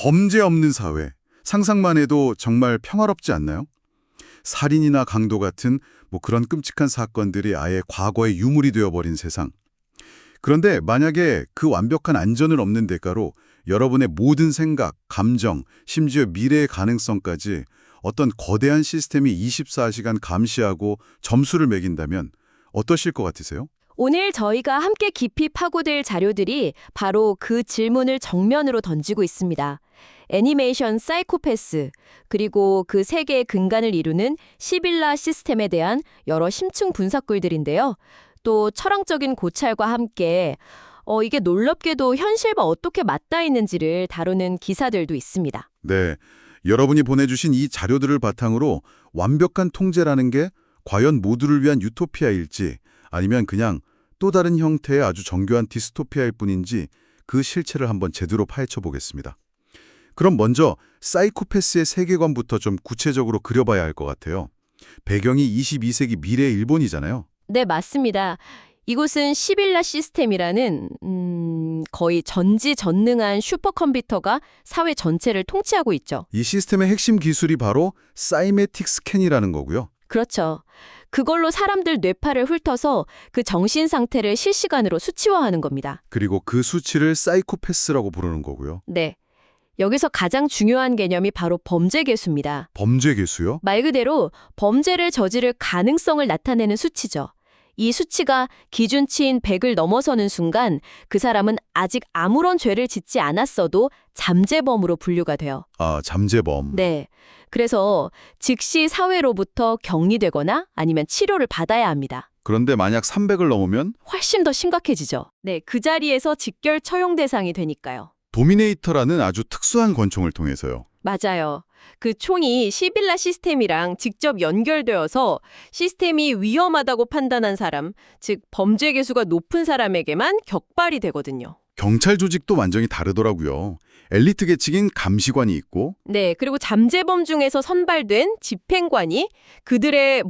범죄 없는 사회. 상상만 해도 정말 평화롭지 않나요? 살인이나 강도 같은 그런 끔찍한 사건들이 아예 과거의 유물이 되어버린 세상. 그런데 만약에 그 완벽한 안전을 없는 대가로 여러분의 모든 생각, 감정, 심지어 미래의 가능성까지 어떤 거대한 시스템이 24시간 감시하고 점수를 매긴다면 어떠실 것 같으세요? 오늘 저희가 함께 깊이 파고들 자료들이 바로 그 질문을 정면으로 던지고 있습니다. 애니메이션 사이코패스, 그리고 그 세계의 근간을 이루는 시빌라 시스템에 대한 여러 심층 분석글들인데요. 또 철학적인 고찰과 함께 이게 놀랍게도 현실과 어떻게 맞닿아 있는지를 다루는 기사들도 있습니다. 네, 여러분이 보내주신 이 자료들을 바탕으로 완벽한 통제라는 게 과연 모두를 위한 유토피아일지 아니면 그냥 또 다른 형태의 아주 정교한 디스토피아일 뿐인지 그 실체를 한번 제대로 파헤쳐 보겠습니다. 그럼 먼저 사이코패스의 세계관부터 좀 구체적으로 그려봐야 할 것 같아요. 배경이 22세기 미래의 일본이잖아요. 네, 맞습니다. 이곳은 시빌라 시스템이라는 거의 전지전능한 슈퍼컴퓨터가 사회 전체를 통치하고 있죠. 이 시스템의 핵심 기술이 바로 사이메틱 스캔이라는 거고요. 그렇죠. 그걸로 사람들 뇌파를 훑어서 그 정신 상태를 실시간으로 수치화하는 겁니다. 그리고 그 수치를 사이코패스라고 부르는 거고요. 네. 여기서 가장 중요한 개념이 바로 범죄 계수입니다. 범죄 개수요? 말 그대로 범죄를 저지를 가능성을 나타내는 수치죠. 이 수치가 기준치인 100을 넘어서는 순간 그 사람은 아직 아무런 죄를 짓지 않았어도 잠재범으로 분류가 돼요. 아, 잠재범. 네. 그래서 즉시 사회로부터 격리되거나 아니면 치료를 받아야 합니다. 그런데 만약 300을 넘으면 훨씬 더 심각해지죠. 네, 그 자리에서 직결 처용 대상이 되니까요. 도미네이터라는 아주 특수한 권총을 통해서요. 맞아요. 그 총이 시빌라 시스템이랑 직접 연결되어서 시스템이 위험하다고 판단한 사람, 즉 범죄 계수가 높은 사람에게만 격발이 되거든요. 경찰 조직도 완전히 다르더라고요. 엘리트 계층인 감시관이 있고 네, 그리고 잠재범 중에서 선발된 집행관이 그들의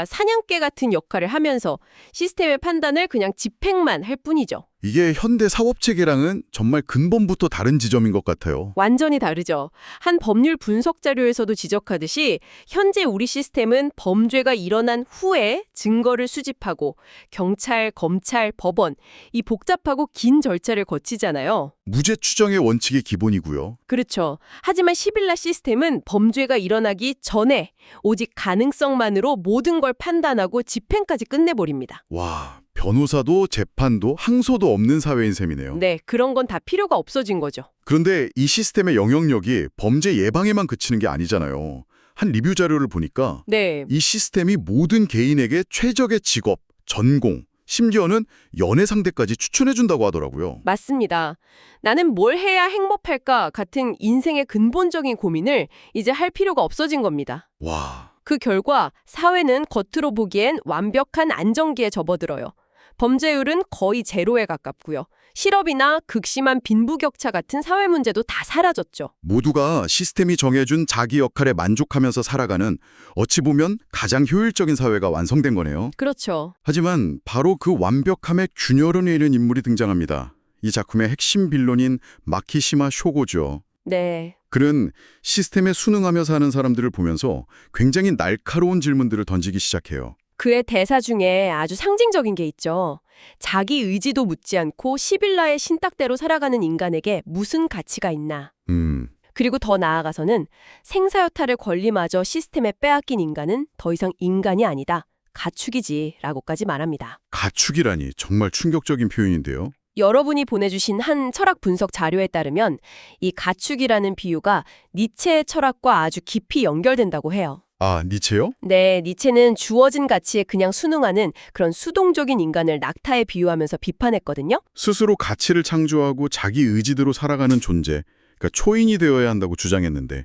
사냥개 같은 역할을 하면서 시스템의 판단을 그냥 집행만 할 뿐이죠. 이게 현대 사법체계랑은 정말 근본부터 다른 지점인 것 같아요. 완전히 다르죠. 한 법률 분석 자료에서도 지적하듯이 현재 우리 시스템은 범죄가 일어난 후에 증거를 수집하고 경찰, 검찰, 법원 이 복잡하고 긴 절차를 거치잖아요. 무죄 추정의 원칙이 기본이고요. 그렇죠. 하지만 시빌라 시스템은 범죄가 일어나기 전에 오직 가능성만으로 모든 걸 판단하고 집행까지 끝내버립니다. 와, 변호사도 재판도 항소도 없는 사회인 셈이네요. 네, 그런 건 다 필요가 없어진 거죠. 그런데 이 시스템의 영향력이 범죄 예방에만 그치는 게 아니잖아요. 한 리뷰 자료를 보니까 네, 이 시스템이 모든 개인에게 최적의 직업, 전공, 심지어는 연애 상대까지 추천해준다고 하더라고요. 맞습니다. 나는 뭘 해야 행복할까 같은 인생의 근본적인 고민을 이제 할 필요가 없어진 겁니다. 와, 그 결과 사회는 겉으로 보기엔 완벽한 안정기에 접어들어요. 범죄율은 거의 제로에 가깝고요. 실업이나 극심한 빈부격차 같은 사회 문제도 다 사라졌죠. 모두가 시스템이 정해준 자기 역할에 만족하면서 살아가는 어찌 보면 가장 효율적인 사회가 완성된 거네요. 그렇죠. 하지만 바로 그 완벽함의 균열을 잃은 인물이 등장합니다. 이 작품의 핵심 빌런인 마키시마 쇼고죠. 네. 그는 시스템에 순응하며 사는 사람들을 보면서 굉장히 날카로운 질문들을 던지기 시작해요. 그의 대사 중에 아주 상징적인 게 있죠. 자기 의지도 묻지 않고 시빌라의 신딱대로 살아가는 인간에게 무슨 가치가 있나. 그리고 더 나아가서는 생사여탈의 권리마저 시스템에 빼앗긴 인간은 더 이상 인간이 아니다. 가축이지 라고까지 말합니다. 가축이라니 정말 충격적인 표현인데요. 여러분이 보내주신 한 철학 분석 자료에 따르면 이 가축이라는 비유가 니체의 철학과 아주 깊이 연결된다고 해요. 아, 니체요? 네, 니체는 주어진 가치에 그냥 순응하는 그런 수동적인 인간을 낙타에 비유하면서 비판했거든요. 스스로 가치를 창조하고 자기 의지대로 살아가는 존재, 그러니까 초인이 되어야 한다고 주장했는데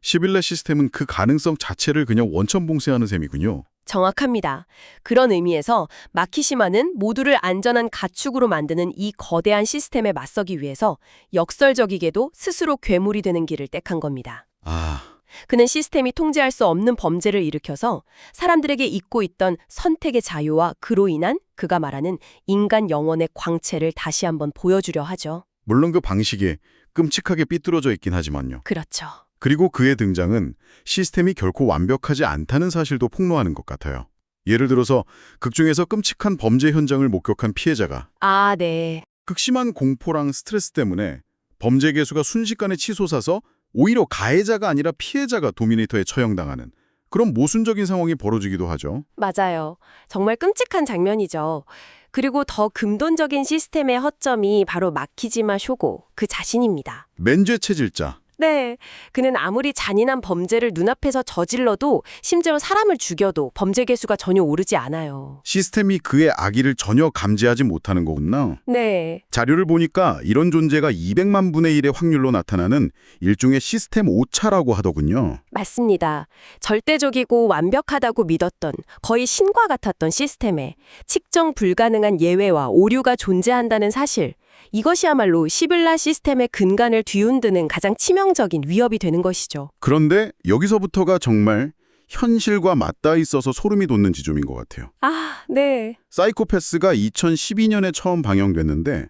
시빌라 시스템은 그 가능성 자체를 그냥 원천봉쇄하는 셈이군요. 정확합니다. 그런 의미에서 마키시마는 모두를 안전한 가축으로 만드는 이 거대한 시스템에 맞서기 위해서 역설적이게도 스스로 괴물이 되는 길을 택한 겁니다. 아, 그는 시스템이 통제할 수 없는 범죄를 일으켜서 사람들에게 잊고 있던 선택의 자유와 그로 인한 그가 말하는 인간 영혼의 광채를 다시 한번 보여주려 하죠. 물론 그 방식이 끔찍하게 삐뚤어져 있긴 하지만요. 그렇죠. 그리고 그의 등장은 시스템이 결코 완벽하지 않다는 사실도 폭로하는 것 같아요. 예를 들어서 극중에서 끔찍한 범죄 현장을 목격한 피해자가 아, 네. 극심한 공포랑 스트레스 때문에 범죄 개수가 순식간에 치솟아서 오히려 가해자가 아니라 피해자가 도미네이터에 처형당하는 그런 모순적인 상황이 벌어지기도 하죠. 맞아요. 정말 끔찍한 장면이죠. 그리고 더 근본적인 시스템의 허점이 바로 마키지마 쇼고 그 자신입니다. 맨죄 체질자. 네, 그는 아무리 잔인한 범죄를 눈앞에서 저질러도 심지어 사람을 죽여도 범죄 개수가 전혀 오르지 않아요. 시스템이 그의 악의를 전혀 감지하지 못하는 거구나. 네, 자료를 보니까 이런 존재가 200만 분의 1의 확률로 나타나는 일종의 시스템 오차라고 하더군요. 맞습니다. 절대적이고 완벽하다고 믿었던 거의 신과 같았던 시스템에 측정 불가능한 예외와 오류가 존재한다는 사실. 이것이야말로 시빌라 시스템의 근간을 뒤흔드는 가장 치명적인 위협이 되는 것이죠. 그런데 여기서부터가 정말 현실과 맞닿아 있어서 소름이 돋는 지점인 것 같아요. 아, 네. 사이코패스가 2012년에 처음 방영됐는데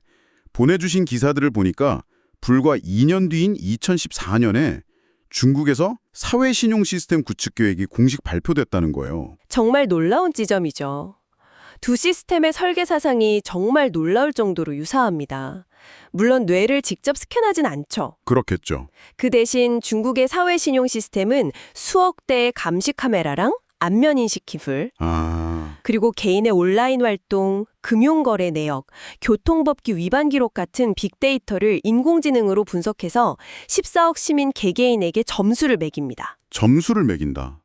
보내주신 기사들을 보니까 불과 2년 뒤인 2014년에 중국에서 사회신용 시스템 구축 계획이 공식 발표됐다는 거예요. 정말 놀라운 지점이죠. 두 시스템의 설계 사상이 정말 놀라울 정도로 유사합니다. 물론 뇌를 직접 스캔하진 않죠. 그렇겠죠. 그 대신 중국의 사회신용 시스템은 수억 대의 감시 카메라랑 안면인식 기술, 그리고 개인의 온라인 활동, 금융거래 내역, 교통법규 위반 기록 같은 빅데이터를 인공지능으로 분석해서 14억 시민 개개인에게 점수를 매깁니다. 점수를 매긴다.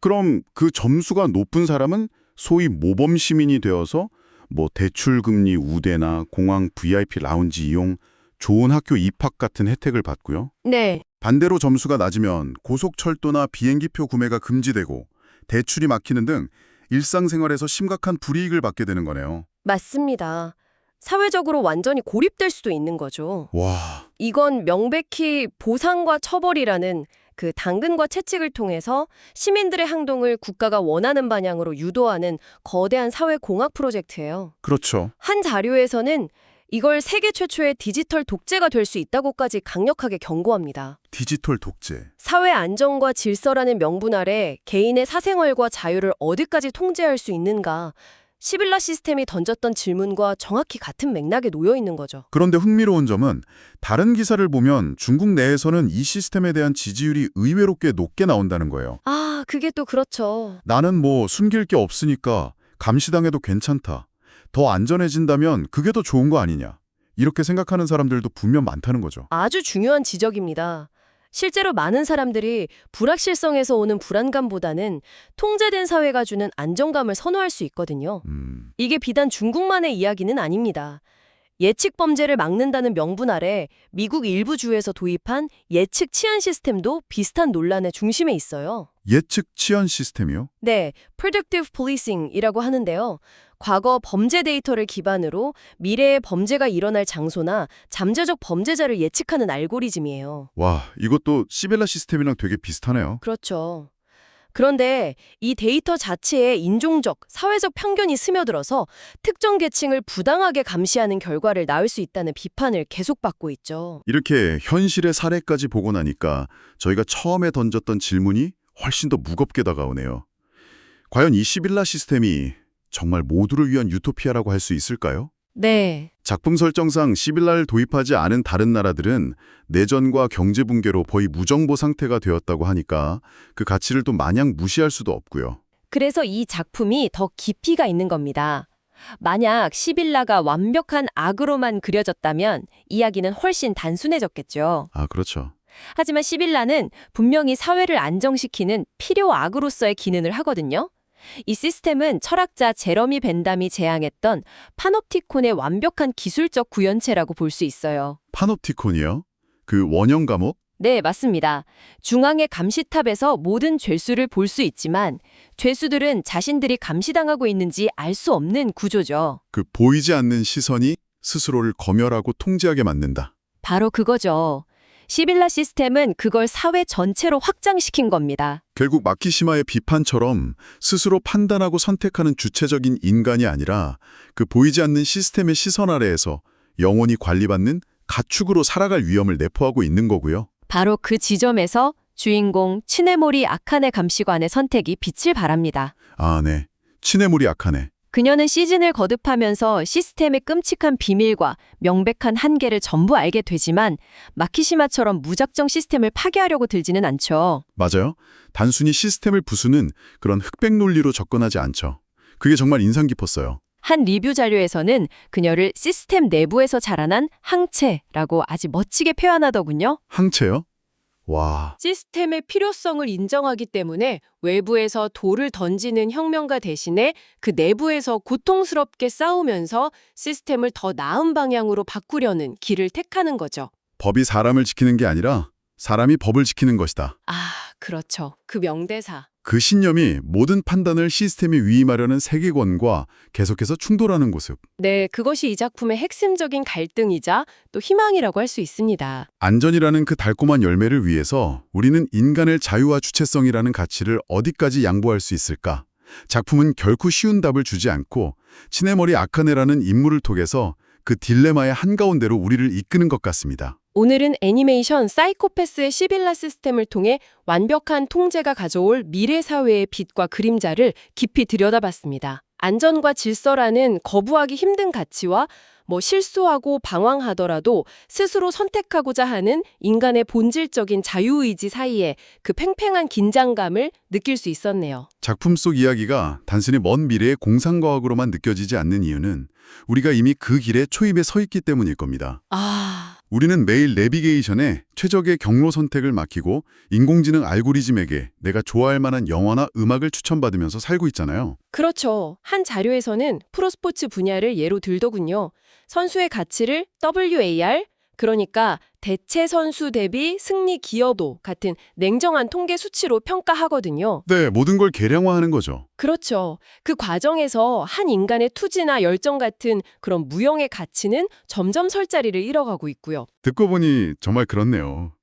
그럼 그 점수가 높은 사람은 소위 모범 시민이 되어서 뭐 대출 금리 우대나 공항 VIP 라운지 이용, 좋은 학교 입학 같은 혜택을 받고요. 네. 반대로 점수가 낮으면 고속철도나 비행기표 구매가 금지되고 대출이 막히는 등 일상생활에서 심각한 불이익을 받게 되는 거네요. 맞습니다. 사회적으로 완전히 고립될 수도 있는 거죠. 와, 이건 명백히 보상과 처벌이라는 그 당근과 채찍을 통해서 시민들의 행동을 국가가 원하는 방향으로 유도하는 거대한 사회공학 프로젝트예요. 그렇죠. 한 자료에서는 이걸 세계 최초의 디지털 독재가 될 수 있다고까지 강력하게 경고합니다. 디지털 독재. 사회 안정과 질서라는 명분 아래 개인의 사생활과 자유를 어디까지 통제할 수 있는가, 시빌라 시스템이 던졌던 질문과 정확히 같은 맥락에 놓여 있는 거죠. 그런데 흥미로운 점은 다른 기사를 보면 중국 내에서는 이 시스템에 대한 지지율이 의외로 꽤 높게 나온다는 거예요. 아, 그게 또 그렇죠. 나는 뭐 숨길 게 없으니까 감시당해도 괜찮다. 더 안전해진다면 그게 더 좋은 거 아니냐. 이렇게 생각하는 사람들도 분명 많다는 거죠. 아주 중요한 지적입니다. 실제로 많은 사람들이 불확실성에서 오는 불안감보다는 통제된 사회가 주는 안정감을 선호할 수 있거든요. 이게 비단 중국만의 이야기는 아닙니다. 예측 범죄를 막는다는 명분 아래 미국 일부 주에서 도입한 예측 치안 시스템도 비슷한 논란의 중심에 있어요. 예측 치안 시스템이요? 네, predictive policing이라고 하는데요. 과거 범죄 데이터를 기반으로 미래의 범죄가 일어날 장소나 잠재적 범죄자를 예측하는 알고리즘이에요. 와, 이것도 시벨라 시스템이랑 되게 비슷하네요. 그렇죠. 그런데 이 데이터 자체에 인종적, 사회적 편견이 스며들어서 특정 계층을 부당하게 감시하는 결과를 낳을 수 있다는 비판을 계속 받고 있죠. 이렇게 현실의 사례까지 보고 나니까 저희가 처음에 던졌던 질문이 훨씬 더 무겁게 다가오네요. 과연 이 시빌라 시스템이 정말 모두를 위한 유토피아라고 할 수 있을까요? 네. 작품 설정상 시빌라를 도입하지 않은 다른 나라들은 내전과 경제 붕괴로 거의 무정부 상태가 되었다고 하니까 그 가치를 또 마냥 무시할 수도 없고요. 그래서 이 작품이 더 깊이가 있는 겁니다. 만약 시빌라가 완벽한 악으로만 그려졌다면 이야기는 훨씬 단순해졌겠죠. 아, 그렇죠. 하지만 시빌라는 분명히 사회를 안정시키는 필요 악으로서의 기능을 하거든요. 이 시스템은 철학자 제러미 벤담이 제안했던 파놉티콘의 완벽한 기술적 구현체라고 볼 수 있어요. 파놉티콘이요? 그 원형 감옥? 네, 맞습니다. 중앙의 감시탑에서 모든 죄수를 볼 수 있지만 죄수들은 자신들이 감시당하고 있는지 알 수 없는 구조죠. 그 보이지 않는 시선이 스스로를 검열하고 통제하게 만든다. 바로 그거죠. 시빌라 시스템은 그걸 사회 전체로 확장시킨 겁니다. 결국 마키시마의 비판처럼 스스로 판단하고 선택하는 주체적인 인간이 아니라 그 보이지 않는 시스템의 시선 아래에서 영원히 관리받는 가축으로 살아갈 위험을 내포하고 있는 거고요. 바로 그 지점에서 주인공 치네모리 아카네 감시관의 선택이 빛을 발합니다. 아, 네. 치네모리 아카네. 그녀는 시즌을 거듭하면서 시스템의 끔찍한 비밀과 명백한 한계를 전부 알게 되지만 마키시마처럼 무작정 시스템을 파괴하려고 들지는 않죠. 맞아요. 단순히 시스템을 부수는 그런 흑백 논리로 접근하지 않죠. 그게 정말 인상 깊었어요. 한 리뷰 자료에서는 그녀를 시스템 내부에서 자라난 항체라고 아주 멋지게 표현하더군요. 항체요? 와, 시스템의 필요성을 인정하기 때문에 외부에서 돌을 던지는 혁명가 대신에 그 내부에서 고통스럽게 싸우면서 시스템을 더 나은 방향으로 바꾸려는 길을 택하는 거죠. 법이 사람을 지키는 게 아니라 사람이 법을 지키는 것이다. 아, 그렇죠. 그 명대사. 그 신념이 모든 판단을 시스템에 위임하려는 세계관과 계속해서 충돌하는 모습. 네, 그것이 이 작품의 핵심적인 갈등이자 또 희망이라고 할 수 있습니다. 안전이라는 그 달콤한 열매를 위해서 우리는 인간의 자유와 주체성이라는 가치를 어디까지 양보할 수 있을까? 작품은 결코 쉬운 답을 주지 않고 치네머리 아카네라는 인물을 통해서 그 딜레마의 한가운데로 우리를 이끄는 것 같습니다. 오늘은 애니메이션 사이코패스의 시빌라 시스템을 통해 완벽한 통제가 가져올 미래 사회의 빛과 그림자를 깊이 들여다봤습니다. 안전과 질서라는 거부하기 힘든 가치와 실수하고 방황하더라도 스스로 선택하고자 하는 인간의 본질적인 자유의지 사이에 그 팽팽한 긴장감을 느낄 수 있었네요. 작품 속 이야기가 단순히 먼 미래의 공상과학으로만 느껴지지 않는 이유는 우리가 이미 그 길에 초입에 서 있기 때문일 겁니다. 우리는 매일 내비게이션에 최적의 경로 선택을 맡기고 인공지능 알고리즘에게 내가 좋아할 만한 영화나 음악을 추천받으면서 살고 있잖아요. 그렇죠. 한 자료에서는 프로스포츠 분야를 예로 들더군요. 선수의 가치를 WAR, 그러니까 대체 선수 대비 승리 기여도 같은 냉정한 통계 수치로 평가하거든요. 네, 모든 걸 계량화하는 거죠. 그렇죠. 그 과정에서 한 인간의 투지나 열정 같은 그런 무형의 가치는 점점 설 자리를 잃어가고 있고요. 듣고 보니 정말 그렇네요.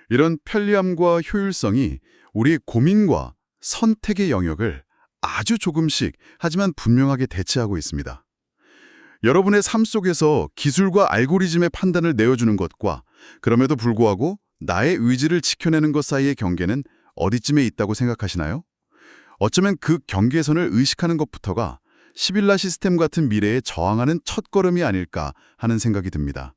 이런 편리함과 효율성이 우리의 고민과 선택의 영역을 아주 조금씩 하지만 분명하게 대체하고 있습니다. 여러분의 삶 속에서 기술과 알고리즘의 판단을 내어주는 것과 그럼에도 불구하고 나의 의지를 지켜내는 것 사이의 경계는 어디쯤에 있다고 생각하시나요? 어쩌면 그 경계선을 의식하는 것부터가 시빌라 시스템 같은 미래에 저항하는 첫걸음이 아닐까 하는 생각이 듭니다.